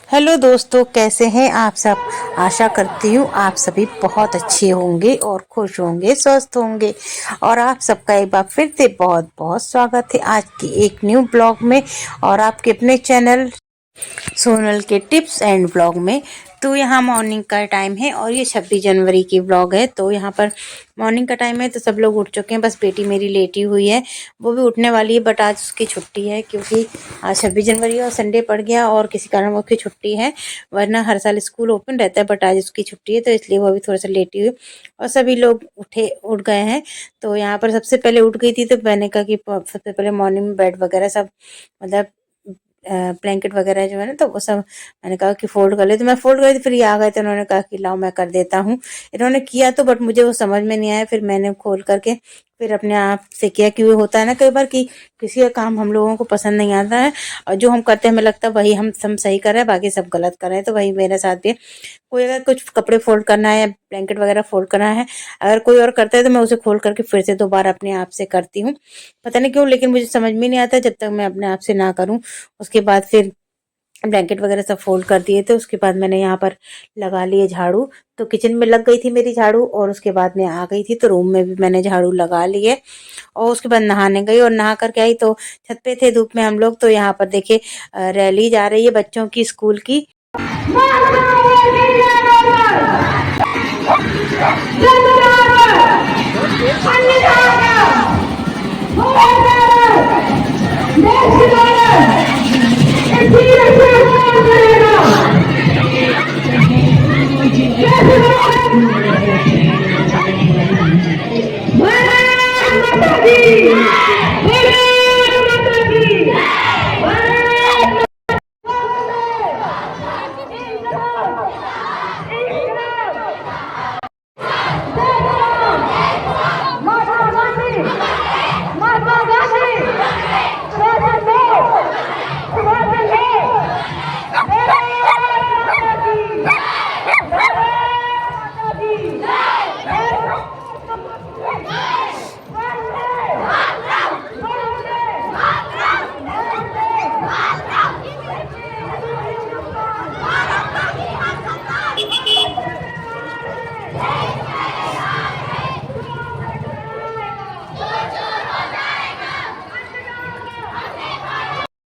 Hello दोस्तों, कैसे हैं आप सब। आशा करती हूँ आप सभी बहुत अच्छे होंगे और खुश होंगे, स्वस्थ होंगे। और आप सबका एक बार फिर से बहुत बहुत स्वागत है आज की एक न्यू ब्लॉग में और आपके अपने चैनल सोनल के टिप्स एंड ब्लॉग में। तो यहाँ मॉर्निंग का टाइम है और ये 26 जनवरी की ब्लॉग है। तो यहाँ पर मॉर्निंग का टाइम है तो सब लोग उठ चुके हैं, बस बेटी मेरी लेटी हुई है, वो भी उठने वाली है। बट आज उसकी छुट्टी है क्योंकि आज 26 जनवरी और संडे पड़ गया और किसी कारण उसकी छुट्टी है। वरना हर साल स्कूल ओपन रहता है, बट आज उसकी छुट्टी है तो इसलिए वो अभी थोड़ा सा लेटी हुई। और सभी लोग उठ गए हैं। तो यहाँ पर सबसे पहले उठ गई थी तो मैंने कहा कि सबसे पहले मॉर्निंग में बेड वगैरह सब मतलब ब्लैंकेट वगैरह जो है ना, तो वो सब मैंने कहा कि फोल्ड कर ले। तो मैं फोल्ड कर दी, फिर ये आ गए तो उन्होंने कहा कि लाओ मैं कर देता हूँ। इन्होंने किया तो बट मुझे वो समझ में नहीं आया। फिर मैंने खोल करके फिर अपने आप से किया कि वो होता है ना कई बार कि किसी का काम हम लोगों को पसंद नहीं आता है और जो हम करते हैं हमें लगता है वही हम सही कर रहे हैं, बाकी सब गलत कर रहे हैं। तो वही मेरे साथ भी है। कोई अगर कुछ कपड़े फोल्ड करना है या ब्लैंकेट वगैरह फोल्ड करना है, अगर कोई और करता है तो मैं उसे खोल करके फिर से दोबारा अपने आप से करती हूँ। पता नहीं क्यों, लेकिन मुझे समझ में नहीं आता जब तक मैं अपने आप से ना करूँ। उसके बाद फिर ब्लैंकेट वगैरह सब फोल्ड कर दिए थे। उसके बाद मैंने यहाँ पर लगा लिए झाड़ू। तो किचन में लग गई थी मेरी झाड़ू और उसके बाद मैं आ गई थी तो रूम में भी मैंने झाड़ू लगा लिए। और उसके बाद नहाने गई और नहा करके आई तो छत पे थे धूप में हम लोग। तो यहाँ पर देखिए रैली जा रही है बच्चों की स्कूल की।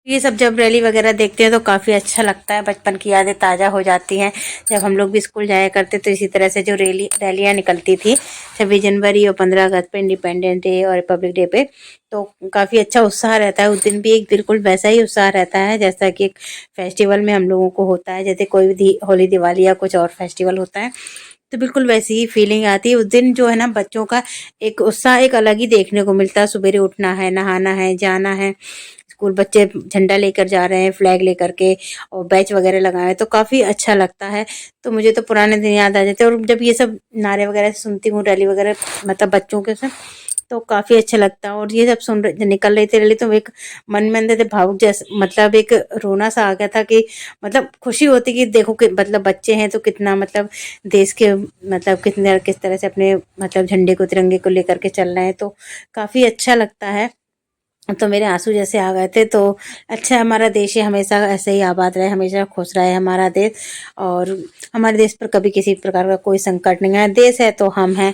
ये सब जब रैली वगैरह देखते हैं तो काफ़ी अच्छा लगता है, बचपन की यादें ताज़ा हो जाती हैं। जब हम लोग भी स्कूल जाया करते तो इसी तरह से जो रैलियाँ निकलती थी 26 जनवरी और 15 अगस्त पे, इंडिपेंडेंस डे और रिपब्लिक डे पे, तो काफ़ी अच्छा उत्साह रहता है। उस दिन भी एक बिल्कुल वैसा ही उत्साह रहता है जैसा कि एक फेस्टिवल में हम लोगों को होता है। जैसे कोई भी होली, दिवाली या कुछ और फेस्टिवल होता है तो बिल्कुल वैसी ही फीलिंग आती है। उस दिन जो है ना बच्चों का एक उत्साह एक अलग ही देखने को मिलता है। सवेरे उठना है, नहाना है, जाना है स्कूल, बच्चे झंडा लेकर जा रहे हैं, फ्लैग लेकर के, और बैच वगैरह लगाए तो काफ़ी अच्छा लगता है। तो मुझे तो पुराने दिन याद आ जाते हैं। और जब ये सब नारे वगैरह सुनती हूँ, रैली वगैरह मतलब बच्चों के से, तो काफ़ी अच्छा लगता है। और ये सब निकल रही थी रैली तो एक मन में अंदर से भावुक जैसा मतलब एक रोना सा आ गया था कि मतलब खुशी होती कि देखो कि मतलब बच्चे हैं तो कितना मतलब देश के मतलब कितने किस तरह से अपने मतलब झंडे को, तिरंगे को लेकर के चल रहे हैं। तो काफ़ी अच्छा लगता है। तो मेरे आंसू जैसे आ गए थे। तो अच्छा, हमारा देश है, हमेशा ऐसे ही आबाद रहे, हमेशा खुश रहे हमारा देश। और हमारे देश पर कभी किसी प्रकार का कोई संकट नहीं आया। देश है तो हम हैं।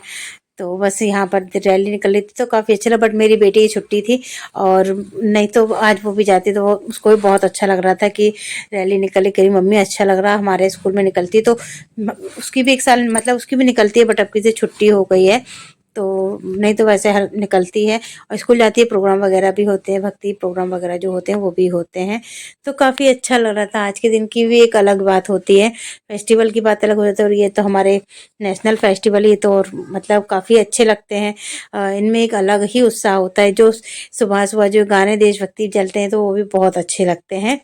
तो बस यहाँ पर रैली निकल रही थी तो काफ़ी अच्छा लगा। बट मेरी बेटी की छुट्टी थी और नहीं तो आज वो भी जाती तो वो उसको भी बहुत अच्छा लग रहा था कि रैली निकली। करी मम्मी अच्छा लग रहा, हमारे स्कूल में निकलती तो उसकी भी एक साल मतलब उसकी भी निकलती है, बट अब की छुट्टी हो गई है। तो नहीं तो वैसे हर निकलती है और स्कूल जाती है। प्रोग्राम वगैरह भी होते हैं, भक्ति प्रोग्राम वगैरह जो होते हैं वो भी होते हैं। तो काफ़ी अच्छा लग रहा था। आज के दिन की भी एक अलग बात होती है, फेस्टिवल की बात अलग हो जाती है। और ये तो हमारे नेशनल फेस्टिवल, ये तो और मतलब काफ़ी अच्छे लगते हैं। इनमें एक अलग ही उत्साह होता है। जो सुबह सुबह जो गाने देशभक्ति चलते हैं तो वो भी बहुत अच्छे लगते हैं।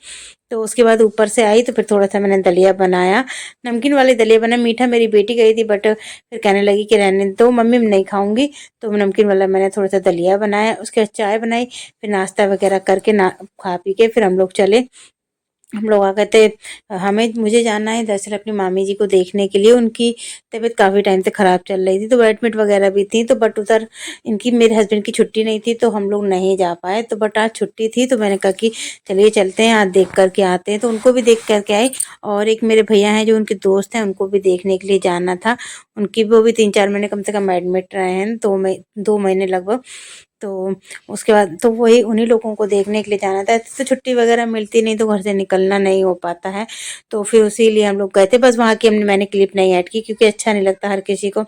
तो उसके बाद ऊपर से आई तो फिर थोड़ा सा मैंने दलिया बनाया, नमकीन वाले दलिया बनाया। मीठा मेरी बेटी गई थी बट फिर कहने लगी कि रहने दो मम्मी, मैं नहीं खाऊंगी। तो नमकीन वाला मैंने थोड़ा सा दलिया बनाया, उसके बाद चाय बनाई, फिर नाश्ता वगैरह करके ना खा पी के फिर हम लोग चले हम लोग आ गए थे। हमें मुझे जाना है दरअसल अपनी मामी जी को देखने के लिए। उनकी तबीयत काफ़ी टाइम से ख़राब चल रही थी, तो एडमिट वगैरह भी थी। तो बट उधर इनकी मेरे हस्बैंड की छुट्टी नहीं थी, तो हम लोग नहीं जा पाए। तो बट आज छुट्टी थी, तो मैंने कहा कि चलिए चलते हैं, आज देख कर के आते हैं। तो उनको भी देख कर के आई। और एक मेरे भैया हैं जो उनके दोस्त हैं, उनको भी देखने के लिए जाना था। उनकी वो भी 3-4 महीने कम से कम एडमिट रहे हैं, 2 महीने लगभग। तो उसके बाद तो वही उन्हीं लोगों को देखने के लिए जाना था। ऐसे तो छुट्टी वगैरह मिलती नहीं, तो घर से निकलना नहीं हो पाता है। तो फिर उसीलिए हम लोग गए थे। बस वहाँ की मैंने क्लिप नहीं ऐड की, क्योंकि अच्छा नहीं लगता हर किसी को।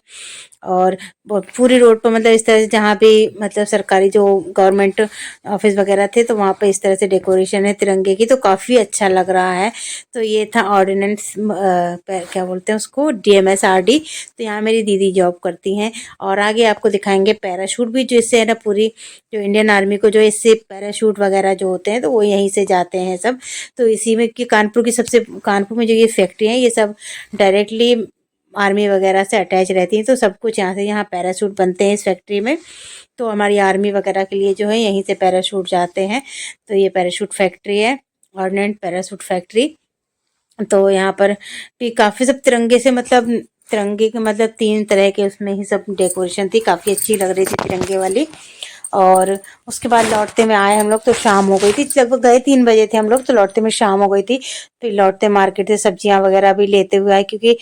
और पूरी रोड पर मतलब इस तरह से जहाँ भी मतलब सरकारी जो गवर्नमेंट ऑफिस वगैरह थे, तो वहाँ पे इस तरह से डेकोरेशन है तिरंगे की, तो काफ़ी अच्छा लग रहा है। तो ये था ऑर्डिनेंस, क्या बोलते हैं उसको, DMSRD। तो यहाँ मेरी दीदी जॉब करती हैं। और आगे आपको दिखाएंगे पैराशूट भी, जो इससे है ना पूरी जो इंडियन आर्मी को जो इससे पैराशूट वगैरह जो होते हैं, तो वो यहीं से जाते हैं सब। तो इसी में कि कानपुर में जो ये फैक्ट्री है, ये सब डायरेक्टली आर्मी वगैरह से अटैच रहती हैं। तो सब कुछ यहाँ पैराशूट बनते हैं इस फैक्ट्री में। तो हमारी आर्मी वगैरह के लिए जो है यहीं से पैराशूट जाते हैं। तो ये पैराशूट फैक्ट्री है, ऑर्डिनेंट पैराशूट फैक्ट्री। तो यहाँ पर भी काफ़ी सब तिरंगे से मतलब तिरंगे के मतलब 3 तरह के उसमें ही सब डेकोरेशन थी, काफ़ी अच्छी लग रही थी तिरंगे वाली। और उसके बाद लौटते में आए हम लोग, तो शाम हो गई थी। लगभग गए 3 बजे थे हम लोग, तो लौटते में शाम हो गई थी। फिर लौटते मार्केट से सब्जियां वगैरह भी लेते हुए आए, क्योंकि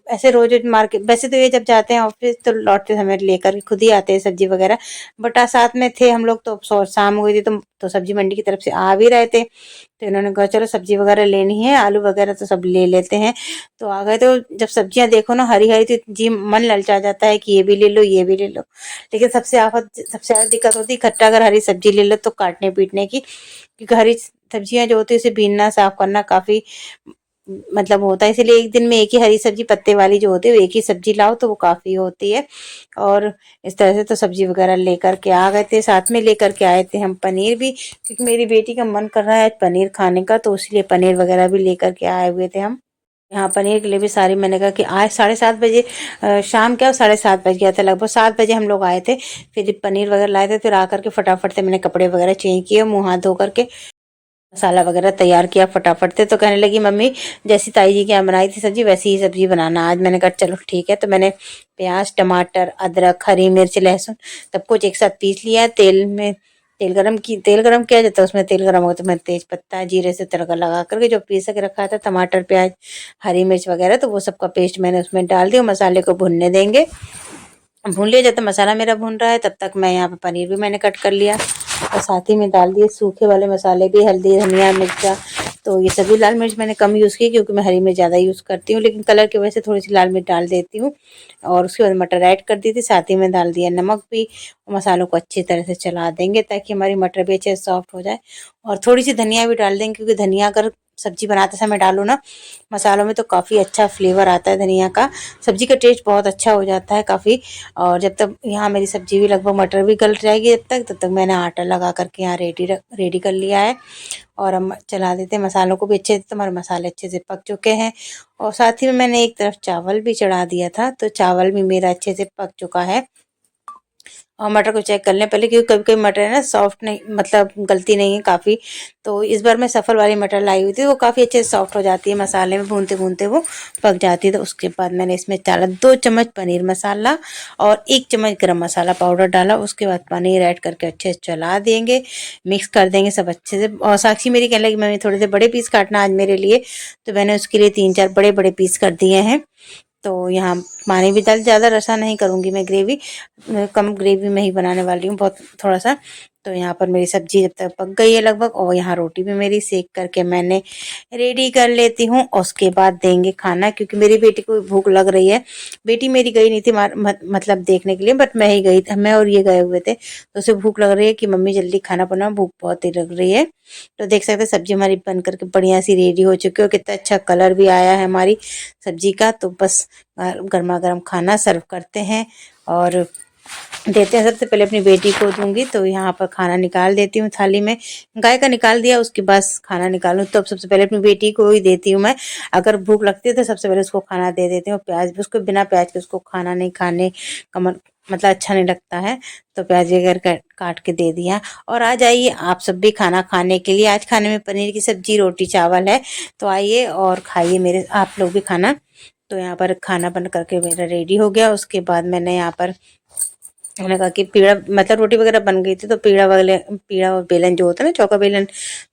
ऐसे रोज मार्केट, वैसे तो ये जब जाते हैं ऑफिस तो लौटते समय लेकर खुद ही आते हैं सब्जी वगैरह। बट आज साथ में थे हम लोग, तो शाम हो गई थी, तो सब्जी मंडी की तरफ से आ भी रहे थे। तो इन्होंने कहा चलो सब्जी वगैरह लेनी है, आलू वगैरह तो सब ले लेते हैं। तो आ गए। तो जब सब्जियां देखो ना हरी हरी, तो जी मन ललचा जाता है कि ये भी ले लो, ये भी ले लो। लेकिन सबसे ज़्यादा दिक्कत होती है इकट्ठा अगर हरी सब्जी ले लो तो काटने पीटने की, क्योंकि हरी सब्जियां जो होती है उसे बीनना साफ करना काफ़ी मतलब होता है। इसलिए एक दिन में एक ही हरी सब्जी पत्ते वाली जो होती है, वो एक ही सब्जी लाओ तो वो काफ़ी होती है। और इस तरह से तो सब्जी वगैरह लेकर के आ गए थे। साथ में लेकर के आए थे हम पनीर भी, क्योंकि मेरी बेटी का मन कर रहा है पनीर खाने का, तो इसलिए पनीर वगैरह भी लेकर के आए हुए थे हम। यहाँ पनीर के लिए भी सारी, मैंने कहा कि आज 7:30 बजे, शाम क्या 7:30 बज गया था, लगभग 7 बजे हम लोग आए थे। फिर पनीर वगैरह लाए थे। फिर आकर के फटाफट से मैंने कपड़े वगैरह चेंज किए, मुंह हाथ धो करके मसाला वगैरह तैयार किया फटाफट से। तो कहने लगी मम्मी जैसी ताई जी के यहाँ बनाई थी सब्जी, वैसी ही सब्जी बनाना आज। मैंने कहा चलो ठीक है। तो मैंने प्याज टमाटर अदरक हरी मिर्च लहसुन सब कुछ एक साथ पीस लिया। तेल गरम किया जाता है, उसमें तेल गरम हो तो मैं तेज पत्ता जीरे से तड़का लगा करके जो पीस के रखा था टमाटर प्याज हरी मिर्च वगैरह, तो वो सबका पेस्ट मैंने उसमें डाल दिया। मसाले को भुनने देंगे, भून लिया। जब तक मसाला मेरा भून रहा है तब तक मैं यहाँ पे पनीर भी मैंने कट कर लिया, और साथ ही में डाल दिए सूखे वाले मसाले भी, हल्दी धनिया मिर्चा। तो ये सभी, लाल मिर्च मैंने कम यूज़ की क्योंकि मैं हरी मिर्च ज़्यादा यूज़ करती हूँ, लेकिन कलर की वजह से थोड़ी सी लाल मिर्च डाल देती हूँ। और उसके बाद मटर ऐड कर दी थी, साथ ही में डाल दिया नमक भी। मसालों को अच्छी तरह से चला देंगे ताकि हमारी मटर भी अच्छे से सॉफ्ट हो जाए। और थोड़ी सी धनिया भी डाल देंगे, क्योंकि धनिया अगर सब्जी बनाते समय डालो ना मसालों में, तो काफ़ी अच्छा फ्लेवर आता है धनिया का, सब्जी का टेस्ट बहुत अच्छा हो जाता है काफ़ी। और जब तक यहाँ मेरी सब्जी भी लगभग मटर भी गल जाएगी, तब तक मैंने आटा लगा करके यहाँ रेडी कर लिया है। और हम चला देते हैं मसालों को भी अच्छे से। हमारे मसाले अच्छे से पक चुके हैं। और साथ ही में मैंने एक तरफ चावल भी चढ़ा दिया था, तो चावल भी मेरा अच्छे से पक चुका है। और मटर को चेक कर लें पहले, क्योंकि कभी कभी मटर है ना सॉफ्ट नहीं, मतलब गलती नहीं है काफ़ी। तो इस बार मैं सफ़ल वाली मटर लाई हुई थी, वो काफ़ी अच्छे से सॉफ्ट हो जाती है, मसाले में भूनते भूनते वो पक जाती है। तो उसके बाद मैंने इसमें डाला 2 चम्मच पनीर मसाला और 1 चम्मच गरम मसाला पाउडर डाला। उसके बाद पनीर ऐड करके अच्छे से चला देंगे, मिक्स कर देंगे सब अच्छे से। और साक्षी मेरी कहने लगी मम्मी थोड़े से बड़े पीस काटना आज मेरे लिए, तो मैंने उसके लिए 3-4 बड़े बड़े पीस कर दिए हैं। तो यहाँ पानी भी डाल, ज़्यादा रसा नहीं करूँगी मैं ग्रेवी, कम ग्रेवी में ही बनाने वाली हूँ बहुत थोड़ा सा। तो यहाँ पर मेरी सब्जी जब तक पक गई है लगभग, और यहाँ रोटी भी मेरी सेक करके मैंने रेडी कर लेती हूँ। और उसके बाद देंगे खाना, क्योंकि मेरी बेटी को भूख लग रही है। बेटी मेरी गई नहीं थी मतलब देखने के लिए, बट मैं ही गई, मैं और ये गए हुए थे। तो उसे भूख लग रही है कि मम्मी जल्दी खाना बनाओ, भूख बहुत ही लग रही है। तो देख सकते हैं सब्जी हमारी बन करके बढ़िया सी रेडी हो चुकी है, और कितना अच्छा कलर भी आया है हमारी सब्जी का। तो बस गर्मा गर्म खाना सर्व करते हैं और देते हैं। सबसे पहले अपनी बेटी को दूंगी, तो यहाँ पर खाना निकाल देती हूँ थाली में। गाय का निकाल दिया, उसके बाद खाना निकालूँ तो अब सबसे पहले अपनी बेटी को ही देती हूँ मैं। अगर भूख लगती है तो सबसे पहले उसको खाना दे देती हूँ। प्याज भी उसको, बिना प्याज के उसको खाना नहीं खाने का मन मतलब अच्छा नहीं लगता है, तो प्याज वगैरह काट के दे दिया। और आ जाइए आप सब भी खाना खाने के लिए। आज खाने में पनीर की सब्जी, रोटी, चावल है, तो आइए और खाइए मेरे आप लोग भी खाना। तो यहाँ पर खाना बन करके मेरा रेडी हो गया। उसके बाद मैंने यहाँ पर मैंने कहा कि पीड़ा मतलब रोटी वगैरह बन गई थी, तो पीड़ा और बेलन जो होता है ना, चौका बेलन,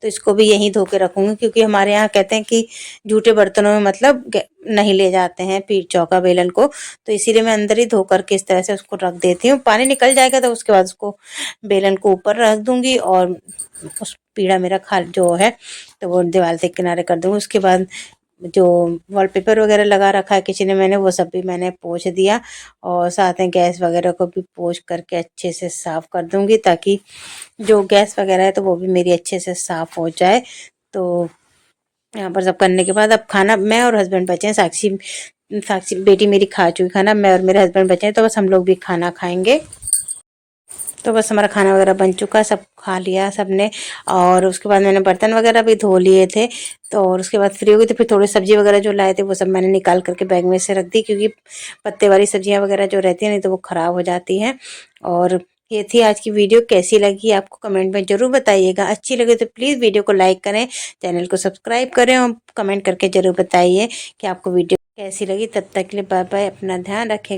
तो इसको भी यहीं धो के रखूंगी, क्योंकि हमारे यहाँ कहते हैं कि जूठे बर्तनों में मतलब नहीं ले जाते हैं चौका बेलन को, तो इसीलिए मैं अंदर ही धो करके इस तरह से उसको रख देती हूँ। पानी निकल जाएगा तो उसके बाद उसको बेलन को ऊपर रख दूंगी और उस पीड़ा मेरा खा जो है तो वो दीवार के किनारे कर दूंगी। उसके बाद जो वॉलपेपर वगैरह लगा रखा है किचन में मैंने, वो सब भी मैंने पोंछ दिया, और साथ में गैस वगैरह को भी पोंछ करके अच्छे से साफ़ कर दूंगी, ताकि जो गैस वगैरह है तो वो भी मेरी अच्छे से साफ़ हो जाए। तो यहाँ पर सब करने के बाद अब खाना मैं और हस्बैंड बचे हैं। साक्षी साक्षी बेटी मेरी खा चुकी खाना, मैं और मेरे हस्बैंड बचे हैं, तो बस हम लोग भी खाना खाएंगे। तो बस हमारा खाना वगैरह बन चुका, सब खा लिया सबने। और उसके बाद मैंने बर्तन वगैरह भी धो लिए थे, तो और उसके बाद फ्री हो गई। तो फिर थोड़ी सब्जी वगैरह जो लाए थे वो सब मैंने निकाल करके बैग में से रख दी, क्योंकि पत्ते वाली सब्जियां वगैरह जो रहती हैं नहीं तो वो ख़राब हो जाती हैं। और ये थी आज की वीडियो। कैसी लगी आपको कमेंट में ज़रूर बताइएगा। अच्छी लगे तो प्लीज़ वीडियो को लाइक करें, चैनल को सब्सक्राइब करें, और कमेंट करके ज़रूर बताइए कि आपको वीडियो कैसी लगी। तब तक के लिए बाय बाय, अपना ध्यान रखें।